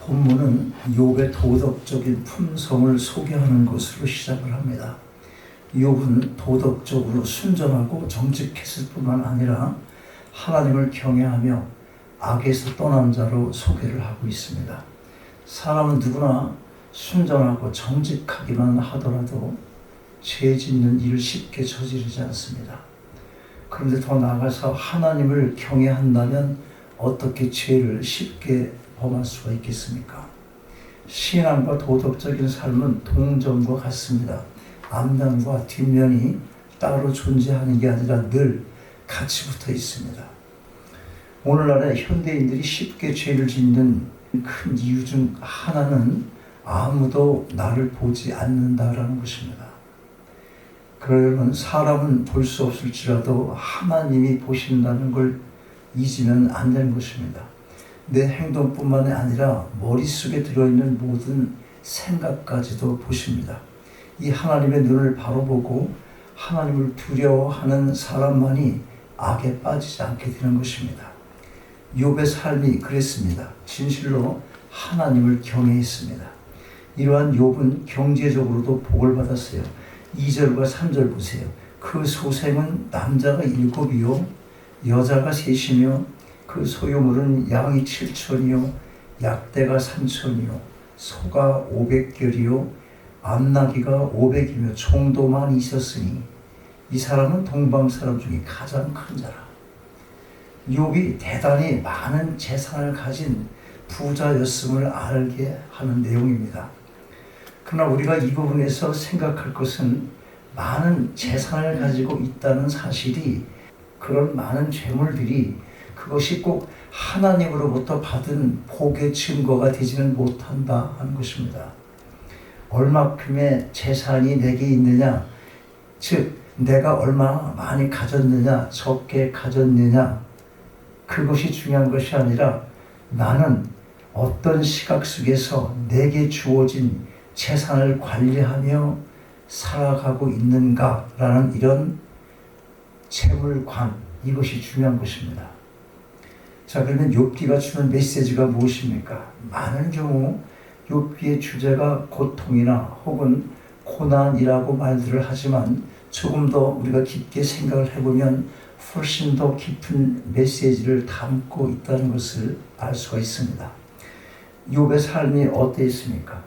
본문은 욥의 도덕적인 품성을 소개하는 것으로 시작을 합니다. 욥은 도덕적으로 순전하고 정직했을 뿐만 아니라 하나님을 경외하며 악에서 떠난 자로 소개를 하고 있습니다. 사람은 누구나 순전하고 정직하기만 하더라도 죄 짓는 일을 쉽게 저지르지 않습니다. 그런데 더 나아가서 하나님을 경외한다면 어떻게 죄를 쉽게 범할 수가 있겠습니까? 신앙과 도덕적인 삶은 동전과 같습니다. 앞면과 뒷면이 따로 존재하는 게 아니라 늘 같이 붙어 있습니다. 오늘날의 현대인들이 쉽게 죄를 짓는 큰 이유 중 하나는 아무도 나를 보지 않는다라는 것입니다. 그러면 사람은 볼 수 없을지라도 하나님이 보신다는 걸 잊으면 안 되는 것입니다. 내 행동뿐만 아니라 머릿속에 들어있는 모든 생각까지도 보십니다. 이 하나님의 눈을 바로 보고 하나님을 두려워하는 사람만이 악에 빠지지 않게 되는 것입니다. 욥의 삶이 그랬습니다. 진실로 하나님을 경외했습니다. 이러한 욥은 경제적으로도 복을 받았어요. 2절과 3절 보세요. 그 소생은 남자가 7이요 여자가 3이며 그 소유물은 양이 7천이요 약대가 3천이요 소가 500결이요 암나귀가 500이며 총도만 있었으니 이 사람은 동방 사람 중에 가장 큰 자라. 욥이 대단히 많은 재산을 가진 부자였음을 알게 하는 내용입니다. 그러나 우리가 이 부분에서 생각할 것은 많은 재산을 가지고 있다는 사실이 그런 많은 재물들이 그것이 꼭 하나님으로부터 받은 복의 증거가 되지는 못한다 하는 것입니다. 얼마큼의 재산이 내게 있느냐, 즉 내가 얼마나 많이 가졌느냐, 적게 가졌느냐, 그것이 중요한 것이 아니라 나는 어떤 시각 속에서 내게 주어진 재산을 관리하며 살아가고 있는가라는 이런 재물관, 이것이 중요한 것입니다. 자, 그러면 욥기가 주는 메시지가 무엇입니까? 많은 경우 욥기의 주제가 고통이나 혹은 고난이라고 말들을 하지만 조금 더 우리가 깊게 생각을 해보면 훨씬 더 깊은 메시지를 담고 있다는 것을 알 수가 있습니다. 욥의 삶이 어땠습니까?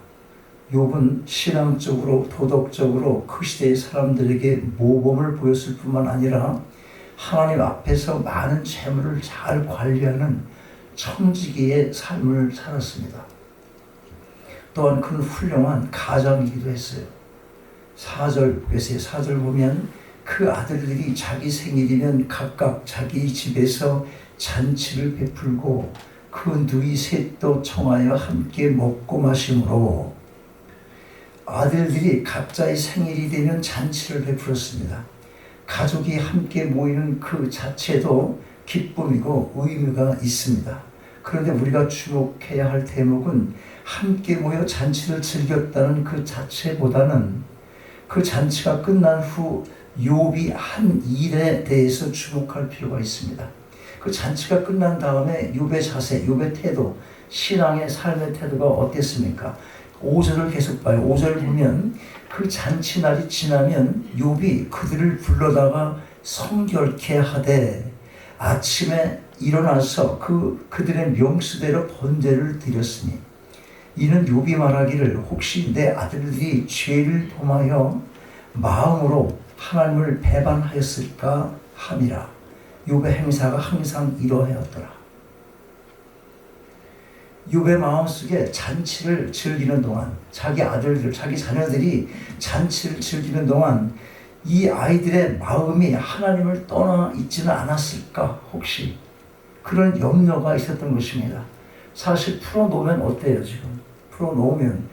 욥은 신앙적으로 도덕적으로 그 시대의 사람들에게 모범을 보였을 뿐만 아니라 하나님 앞에서 많은 재물을 잘 관리하는 청지기의 삶을 살았습니다. 또한 그는 훌륭한 가장이기도 했어요. 4절 보세요. 4절 보면 그 아들들이 자기 생일이면 각각 자기 집에서 잔치를 베풀고 그 누이 셋도 청하여 함께 먹고 마심으로 아들들이 각자의 생일이 되면 잔치를 베풀었습니다. 가족이 함께 모이는 그 자체도 기쁨이고 의미가 있습니다. 그런데 우리가 주목해야 할 대목은 함께 모여 잔치를 즐겼다는 그 자체보다는 그 잔치가 끝난 후 욥이 한 일에 대해서 주목할 필요가 있습니다. 그 잔치가 끝난 다음에 욥의 자세, 욥의 태도, 신앙의 삶의 태도가 어땠습니까? 5절을 계속 봐요. 5절을 보면 그 잔치날이 지나면 욥이 그들을 불러다가 성결케 하되 아침에 일어나서 그들의 명수대로 번제를 드렸으니 이는 욥이 말하기를 혹시 내 아들들이 죄를 범하여 마음으로 하나님을 배반하였을까 함이라. 욥의 행사가 항상 이러하였더라. 욥의 마음속에 잔치를 즐기는 동안 자기 아들들, 자기 자녀들이 잔치를 즐기는 동안 이 아이들의 마음이 하나님을 떠나 있지는 않았을까 혹시 그런 염려가 있었던 것입니다. 사실 풀어놓으면 어때요 지금? 풀어놓으면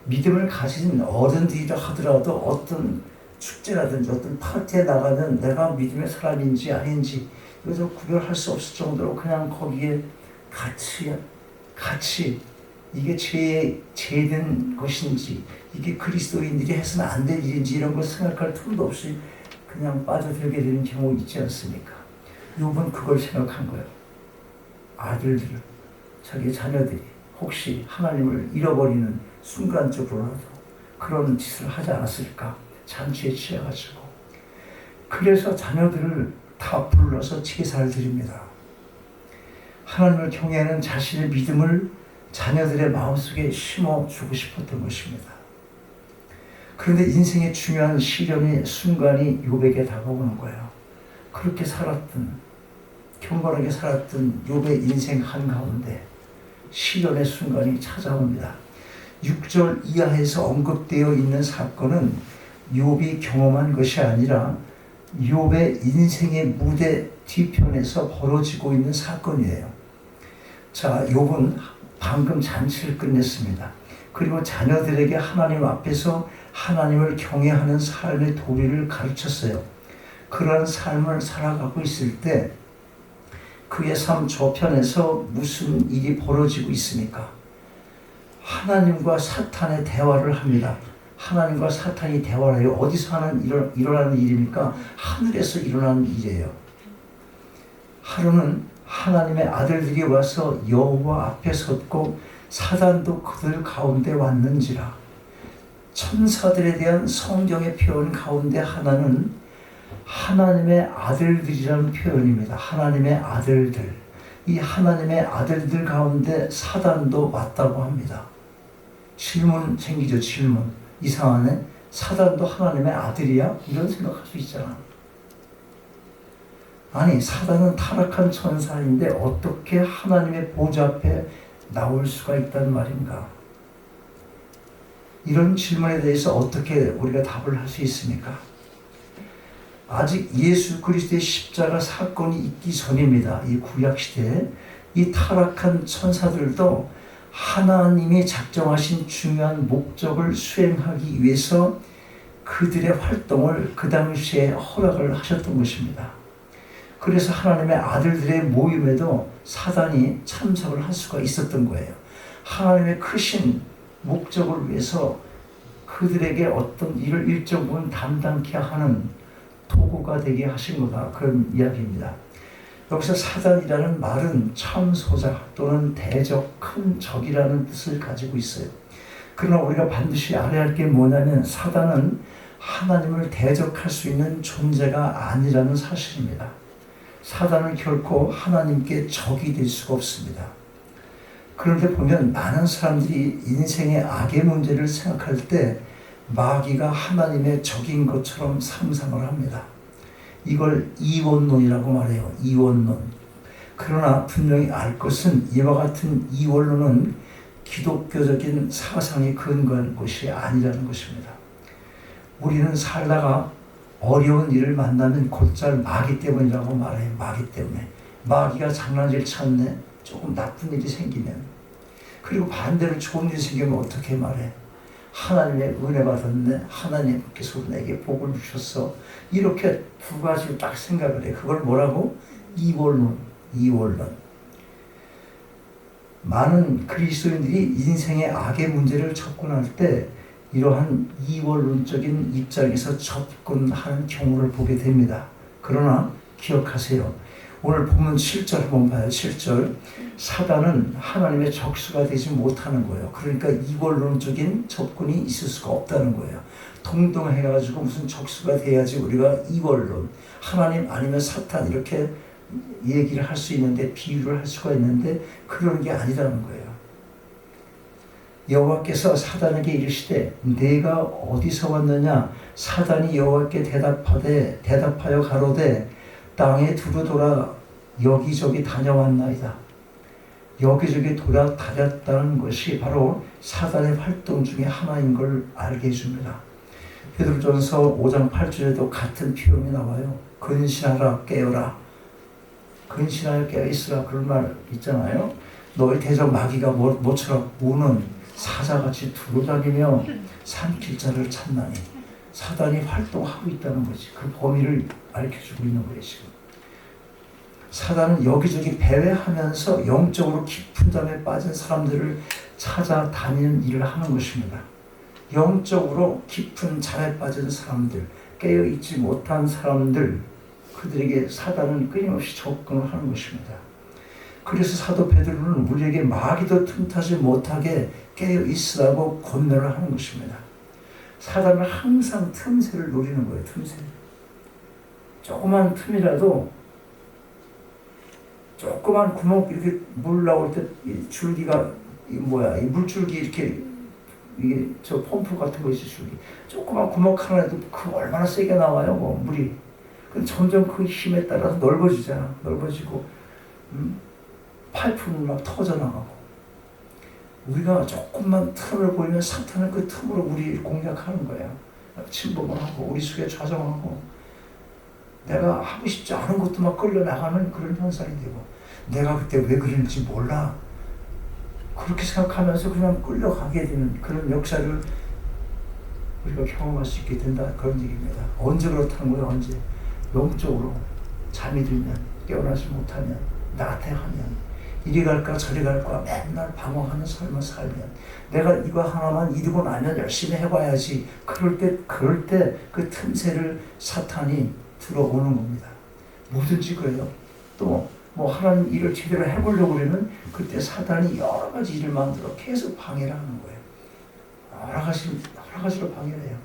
믿음을 가진 어른들이라 하더라도 어떤 축제라든지 어떤 파티에 나가면 내가 믿음의 사람인지 아닌지 이것을 구별할 수 없을 정도로 그냥 거기에 같이 이게 죄된 것인지 이게 그리스도인들이 해서는 안 될 일인지 이런 걸 생각할 틈도 없이 그냥 빠져들게 되는 경우 있지 않습니까? 욥은 그걸 생각한 거예요. 아들들, 자기 자녀들이 혹시 하나님을 잃어버리는 순간적으로라도 그런 짓을 하지 않았을까? 잔치에 취해가지고. 그래서 자녀들을 다 불러서 제사를 드립니다. 하나님을 경외하는 자신의 믿음을 자녀들의 마음속에 심어주고 싶었던 것입니다. 그런데 인생의 중요한 시련의 순간이 욥에게 다가오는 거예요. 그렇게 살았던, 경건하게 살았던 욥의 인생 한가운데 시련의 순간이 찾아옵니다. 6절 이하에서 언급되어 있는 사건은 욥이 경험한 것이 아니라 욥의 인생의 무대 뒤편에서 벌어지고 있는 사건이에요. 자, 욥은 방금 잔치를 끝냈습니다. 그리고 자녀들에게 하나님 앞에서 하나님을 경외하는 삶의 도리를 가르쳤어요. 그러한 삶을 살아가고 있을 때 그의 삶 저편에서 무슨 일이 벌어지고 있습니까? 하나님과 사탄의 대화를 합니다. 하나님과 사탄이 대화를 해요. 어디서 일어나는 일입니까? 하늘에서 일어나는 일이에요. 하루는 하나님의 아들들이 와서 여호와 앞에 섰고 사단도 그들 가운데 왔는지라. 천사들에 대한 성경의 표현 가운데 하나는 하나님의 아들들이라는 표현입니다. 하나님의 아들들. 이 하나님의 아들들 가운데 사단도 왔다고 합니다. 질문 생기죠. 질문. 이상하네. 사단도 하나님의 아들이야? 이런 생각할 수 있잖아. 아니, 사단은 타락한 천사인데 어떻게 하나님의 보좌 앞에 나올 수가 있단 말인가? 이런 질문에 대해서 어떻게 우리가 답을 할 수 있습니까? 아직 예수 그리스도의 십자가 사건이 있기 전입니다. 이 구약시대에 이 타락한 천사들도 하나님이 작정하신 중요한 목적을 수행하기 위해서 그들의 활동을 그 당시에 허락을 하셨던 것입니다. 그래서 하나님의 아들들의 모임에도 사단이 참석을 할 수가 있었던 거예요. 하나님의 크신 목적을 위해서 그들에게 어떤 일을 일정 부분 담당케 하는 도구가 되게 하신 거다. 그런 이야기입니다. 여기서 사단이라는 말은 참소자 또는 대적, 큰 적이라는 뜻을 가지고 있어요. 그러나 우리가 반드시 알아야 할 게 뭐냐면 사단은 하나님을 대적할 수 있는 존재가 아니라는 사실입니다. 사단은 결코 하나님께 적이 될 수가 없습니다. 그런데 보면 많은 사람들이 인생의 악의 문제를 생각할 때 마귀가 하나님의 적인 것처럼 상상을 합니다. 이걸 이원론이라고 말해요. 이원론. 그러나 분명히 알 것은 이와 같은 이원론은 기독교적인 사상에 근거한 것이 아니라는 것입니다. 우리는 살다가 어려운 일을 만나면 곧잘 마귀 때문이라고 말해요. 마귀 때문에. 마귀가 장난질 쳤네. 조금 나쁜 일이 생기면. 그리고 반대로 좋은 일이 생기면 어떻게 말해? 하나님의 은혜 받았네. 하나님께서 내게 복을 주셨어. 이렇게 두 가지로 딱 생각을 해. 그걸 뭐라고? 이원론. 이원론. 많은 그리스도인들이 인생의 악의 문제를 접근할 때 이러한 이원론적인 입장에서 접근하는 경우를 보게 됩니다. 그러나 기억하세요. 오늘 본문 7절 한번 봐요. 7절. 사단은 하나님의 적수가 되지 못하는 거예요. 그러니까 이원론적인 접근이 있을 수가 없다는 거예요. 동등해가지고 무슨 적수가 돼야지 우리가 이원론, 하나님 아니면 사탄 이렇게 얘기를 할 수 있는데, 비유를 할 수가 있는데 그런 게 아니라는 거예요. 여호와께서 사단에게 이르시되 내가 어디서 왔느냐? 사단이 여호와께 대답하여 가로되 땅에 두루 돌아 여기저기 다녀왔나이다. 여기저기 돌아다녔다는 것이 바로 사단의 활동 중에 하나인 걸 알게 해줍니다. 베드로전서 5장 8절에도 같은 표현이 나와요. 근신하라 깨어라. 근신하여 깨어있으라. 그런 말 있잖아요. 너희 대적 마귀가 모처럼 우는 사자같이 두루다니며 삼킬 자를 찾나니. 사단이 활동하고 있다는 거지. 그 범위를 알려주고 있는 거예요. 지금 사단은 여기저기 배회하면서 영적으로 깊은 잠에 빠진 사람들을 찾아다니는 일을 하는 것입니다. 영적으로 깊은 잠에 빠진 사람들, 깨어있지 못한 사람들, 그들에게 사단은 끊임없이 접근을 하는 것입니다. 그래서 사도 베드로는 우리에게 마귀도 틈타지 못하게 깨어 있으라고 권면을 하는 것입니다. 사단은 항상 틈새를 노리는 거예요. 틈새. 조그만 틈이라도, 조그만 구멍, 이렇게 물 나올 때 이 줄기가 이 물줄기 이렇게, 이게 저 펌프 같은 거 있죠, 줄기. 조그만 구멍 하나라도 그 얼마나 세게 나와요, 물이. 근데 점점 그 힘에 따라서 넓어지잖아. 넓어지고, 파이프는 막 터져나가고. 우리가 조금만 틈을 보이면 사탄은 그 틈으로 우리를 공략하는 거예요. 침범을 하고, 우리 속에 좌정하고, 내가 하고 싶지 않은 것도 막 끌려나가는 그런 현상이 되고, 내가 그때 왜 그랬는지 몰라. 그렇게 생각하면서 그냥 끌려가게 되는 그런 역사를 우리가 경험할 수 있게 된다. 그런 얘기입니다. 언제 그렇다는 거예요? 언제? 영적으로 잠이 들면, 깨어나지 못하면, 나태하면, 이리 갈까 저리 갈까 맨날 방황하는 삶을 살면, 내가 이거 하나만 이루고 나면 열심히 해봐야지. 그럴 때 그 틈새를 사탄이 들어오는 겁니다. 뭐든지 그래요. 또 뭐 하나님 일을 제대로 해보려고 그러면 그때 사탄이 여러 가지 일을 만들어 계속 방해를 하는 거예요. 여러 가지로 방해를 해요.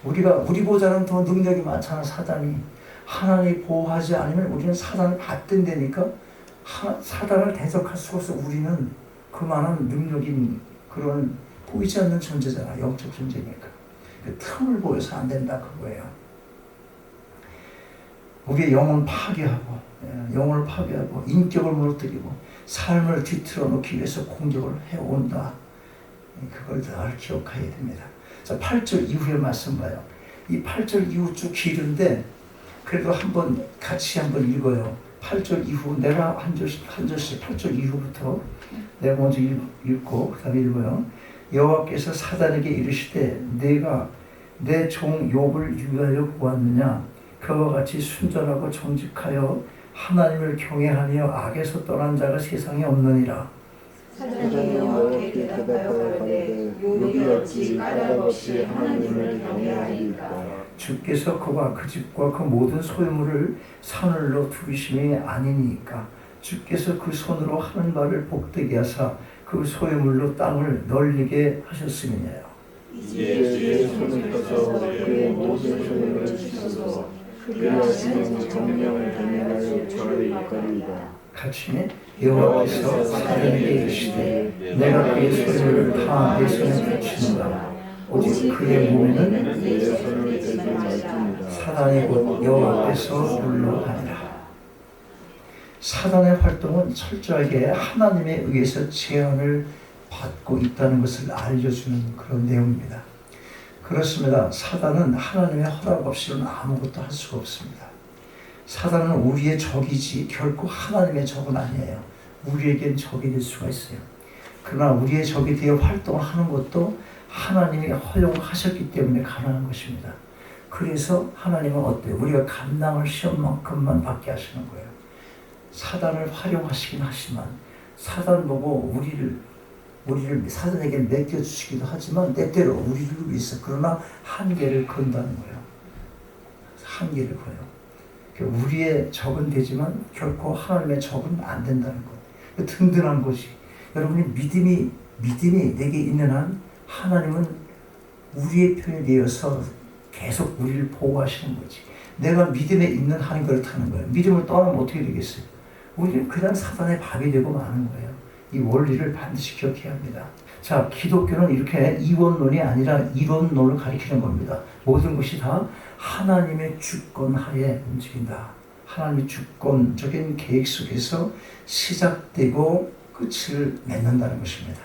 우리보다는 더 능력이 많잖아, 사단이. 하나님이 보호하지 않으면 우리는 사단을 받든다니까. 사단을 대적할 수가 없어. 우리는 그만한 능력인 그런 보이지 않는 존재잖아. 영적 존재니까. 그 틈을 보여서 안 된다 그거예요. 우리의 영혼을 파괴하고 인격을 무너뜨리고 삶을 뒤틀어 놓기 위해서 공격을 해온다. 그걸 늘 기억해야 됩니다. 자, 8절 이후의 말씀 봐요. 이 8절 이후 쭉 길은데 그래도 같이 한번 읽어요. 8절 이후 내가 한 절씩 8절 이후부터 내가 먼저 읽고 그 다음에 읽어요. 여호와께서 사단에게 이르시되 내가 내 종 욥을 위하여 보았느냐. 그와 같이 순전하고 정직하여 하나님을 경외하며 악에서 떠난 자가 세상에 없느니라. 사단이 여호와께 대답하여 가로되 욥이 어찌 까닭없이 하나님을 경외하리까. 주께서 그와 그 집과 그 모든 소유물을 사늘로 두기심이 아니니까. 주께서 그 손으로 하는 바를 복되게 하사 그 소유물로 땅을 널리게 하셨음이니요. 이제 주의 손을 펴서 그의 모든 소유를 주소서. 그리하시면 정령을 대면하여 저를 이끌리이다. 같이 여호와께서 사단에게 이르시되 내가 그의 소유를 다 내 손에 붙이는다. 오직 그의 몸에는 내 손을 대지 말지니라. 사단이 곧 여호와께서 물러가니라. 사단의 활동은 철저하게 하나님에 의해서 제한을 받고 있다는 것을 알려주는 그런 내용입니다. 그렇습니다. 사단은 하나님의 허락 없이는 아무것도 할 수가 없습니다. 사단은 우리의 적이지 결코 하나님의 적은 아니에요. 우리에겐 적이 될 수가 있어요. 그러나 우리의 적이 되어 활동을 하는 것도 하나님이 허용하셨기 때문에 가능한 것입니다. 그래서 하나님은 어때요? 우리가 감당할 시험만큼만 받게 하시는 거예요. 사단을 활용하시긴 하지만 사단 보고 우리를 사단에게 맡겨주시기도 하지만 때때로 우리를 위해서 그러나 한계를 건다는 거예요. 한계를 거요. 우리의 적은 되지만 결코 하나님의 적은 안 된다는 것. 든든한 것이 여러분이 믿음이 내게 있는 한 하나님은 우리의 편이 되어서 계속 우리를 보호하시는 거지. 내가 믿음에 있는 한이 그렇다는 거예요. 믿음을 떠나면 어떻게 되겠어요? 우리는 그냥 사단의 밥이 되고 마는 거예요. 이 원리를 반드시 기억해야 합니다. 자, 기독교는 이렇게 이원론이 아니라 이론론을 가리키는 겁니다. 모든 것이 다 하나님의 주권 하에 움직인다. 하나님의 주권적인 계획 속에서 시작되고 끝을 맺는다는 것입니다.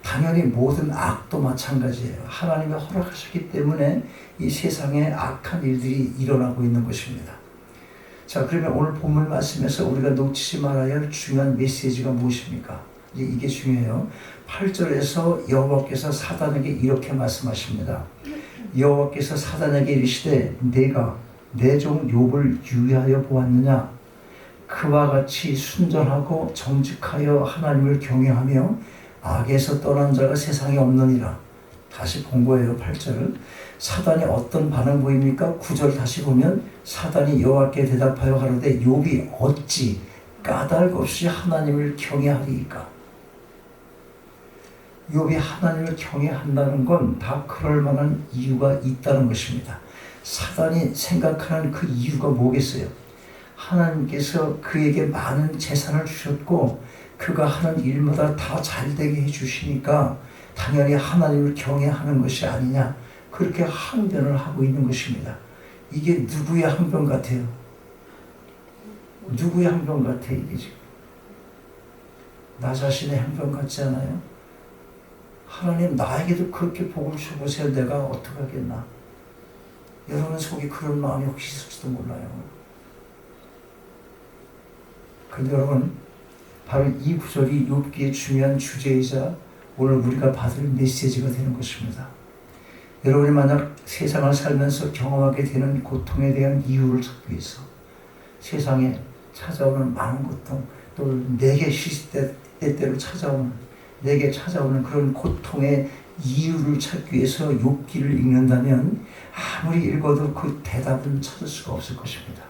당연히 모든 악도 마찬가지예요. 하나님이 허락하셨기 때문에 이 세상에 악한 일들이 일어나고 있는 것입니다. 자, 그러면 오늘 본문 말씀에서 우리가 놓치지 말아야 할 중요한 메시지가 무엇입니까? 이게 중요해요. 8절에서 여호와께서 사단에게 이렇게 말씀하십니다. 여호와께서 사단에게 이르시되 내가 내 종 욥을 유의하여 보았느냐. 그와 같이 순전하고 정직하여 하나님을 경외하며 악에서 떠난 자가 세상에 없느니라. 다시 본 거예요. 8절을. 사단이 어떤 반응 보입니까? 9절 다시 보면 사단이 여호와께 대답하여 가로되 욥이 어찌 까닭 없이 하나님을 경외하리이까? 욥이 하나님을 경외한다는 건 다 그럴 만한 이유가 있다는 것입니다. 사단이 생각하는 그 이유가 뭐겠어요? 하나님께서 그에게 많은 재산을 주셨고 그가 하는 일마다 다 잘되게 해주시니까 당연히 하나님을 경외하는 것이 아니냐, 그렇게 항변을 하고 있는 것입니다. 이게 누구의 항변 같아요? 누구의 항변 같아 이게 지금? 나 자신의 항변 같지 않아요? 하나님 나에게도 그렇게 복을 주보세요. 내가 어떻게 하겠나? 여러분 속에 그런 마음이 혹시 있을지도 몰라요. 그런데 여러분, 바로 이 구절이 욥기의 중요한 주제이자 오늘 우리가 받을 메시지가 되는 것입니다. 여러분이 만약 세상을 살면서 경험하게 되는 고통에 대한 이유를 찾기 위해서 세상에 찾아오는 많은 고통, 또 내게 시시때때로 내게 찾아오는 그런 고통의 이유를 찾기 위해서 욥기를 읽는다면 아무리 읽어도 그 대답은 찾을 수가 없을 것입니다.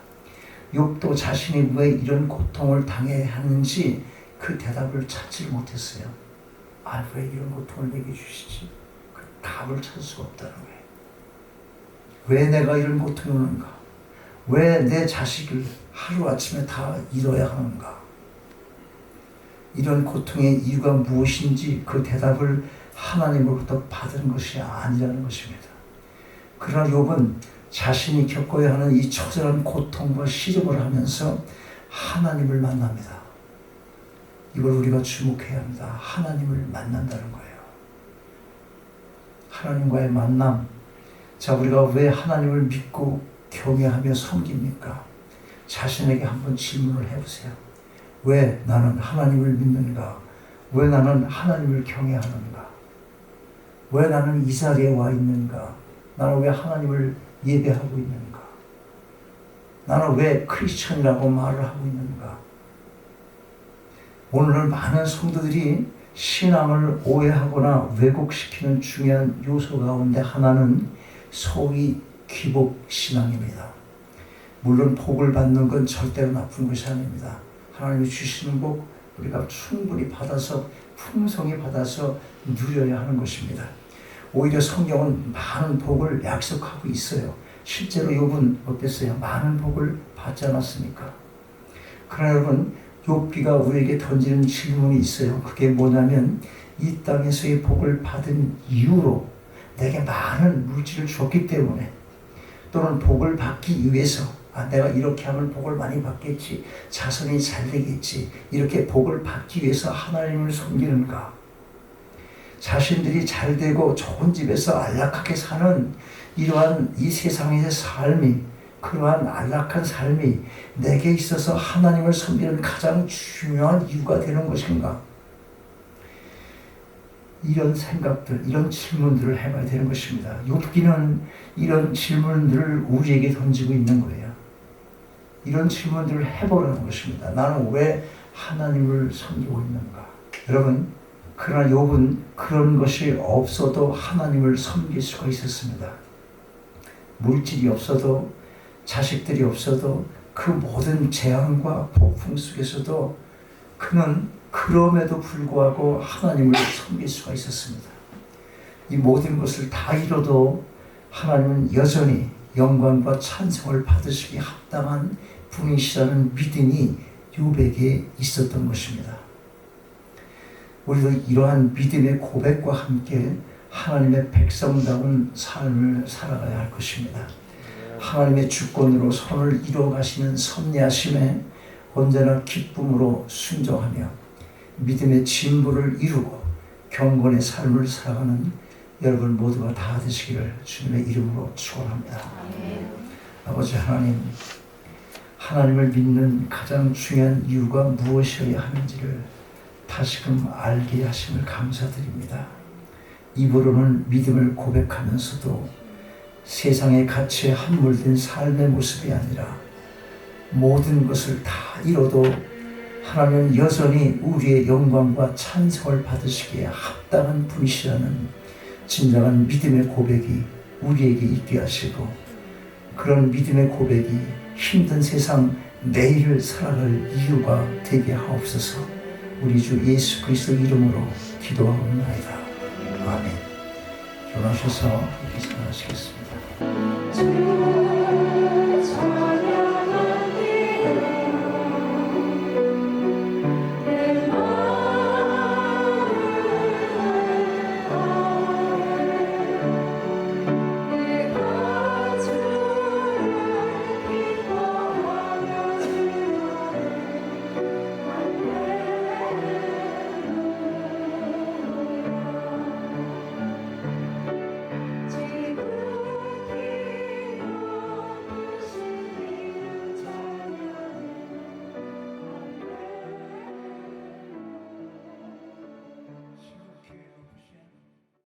욥도 자신이 왜 이런 고통을 당해야 하는지 그 대답을 찾지 못했어요. 왜 이런 고통을 내게 주시지? 그 답을 찾을 수가 없다는 거예요. 왜 내가 이런 고통이 오는가? 왜 내 자식을 하루아침에 다 잃어야 하는가? 이런 고통의 이유가 무엇인지 그 대답을 하나님으로부터 받은 것이 아니라는 것입니다. 그러나 욥은 자신이 겪어야 하는 이 처절한 고통과 시름을 하면서 하나님을 만납니다. 이걸 우리가 주목해야 합니다. 하나님을 만난다는 거예요. 하나님과의 만남. 자, 우리가 왜 하나님을 믿고 경외하며 섬깁니까? 자신에게 한번 질문을 해보세요. 왜 나는 하나님을 믿는가? 왜 나는 하나님을 경외하는가? 왜 나는 이 자리에 와 있는가? 나는 왜 하나님을 예배하고 있는가? 나는 왜 크리스천이라고 말을 하고 있는가? 오늘날 많은 성도들이 신앙을 오해하거나 왜곡시키는 중요한 요소 가운데 하나는 소위 기복신앙입니다. 물론 복을 받는 건 절대로 나쁜 것이 아닙니다. 하나님이 주시는 복 우리가 충분히 받아서 풍성히 받아서 누려야 하는 것입니다. 오히려 성경은 많은 복을 약속하고 있어요. 실제로 욥은 어땠어요? 많은 복을 받지 않았습니까? 그러나 여러분, 욥기가 우리에게 던지는 질문이 있어요. 그게 뭐냐면 이 땅에서의 복을 받은 이유로 내게 많은 물질을 줬기 때문에 또는 복을 받기 위해서 내가 이렇게 하면 복을 많이 받겠지, 자손이 잘 되겠지, 이렇게 복을 받기 위해서 하나님을 섬기는가? 자신들이 잘 되고 좋은 집에서 안락하게 사는 이러한 이 세상의 삶이, 그러한 안락한 삶이 내게 있어서 하나님을 섬기는 가장 중요한 이유가 되는 것인가? 이런 생각들, 이런 질문들을 해봐야 되는 것입니다. 욥기는 이런 질문들을 우리에게 던지고 있는 거예요. 이런 질문들을 해보라는 것입니다. 나는 왜 하나님을 섬기고 있는가? 여러분, 그러나 욥은 그런 것이 없어도 하나님을 섬길 수가 있었습니다. 물질이 없어도, 자식들이 없어도, 그 모든 재앙과 폭풍 속에서도 그는 그럼에도 불구하고 하나님을 섬길 수가 있었습니다. 이 모든 것을 다 이뤄도 하나님은 여전히 영광과 찬송을 받으시기 합당한 분이시라는 믿음이 욥에게 있었던 것입니다. 우리도 이러한 믿음의 고백과 함께 하나님의 백성다운 삶을 살아가야 할 것입니다. 하나님의 주권으로 선을 이루어 가시는 섭리하심에 언제나 기쁨으로 순종하며 믿음의 진보를 이루고 경건의 삶을 살아가는 여러분 모두가 다 되시기를 주님의 이름으로 축원합니다. 아버지 하나님, 하나님을 믿는 가장 중요한 이유가 무엇이어야 하는지를 다시금 알게 하심을 감사드립니다. 입으로는 믿음을 고백하면서도 세상의 가치에 함몰된 삶의 모습이 아니라 모든 것을 다 이뤄도 하나님은 여전히 우리의 영광과 찬송을 받으시기에 합당한 분이시라는 진정한 믿음의 고백이 우리에게 있게 하시고, 그런 믿음의 고백이 힘든 세상 내일을 살아갈 이유가 되게 하옵소서. 우리 주 예수 그리스도 이름으로 기도하옵나이다. 아멘. 결혼하셔서 기도하시겠습니다.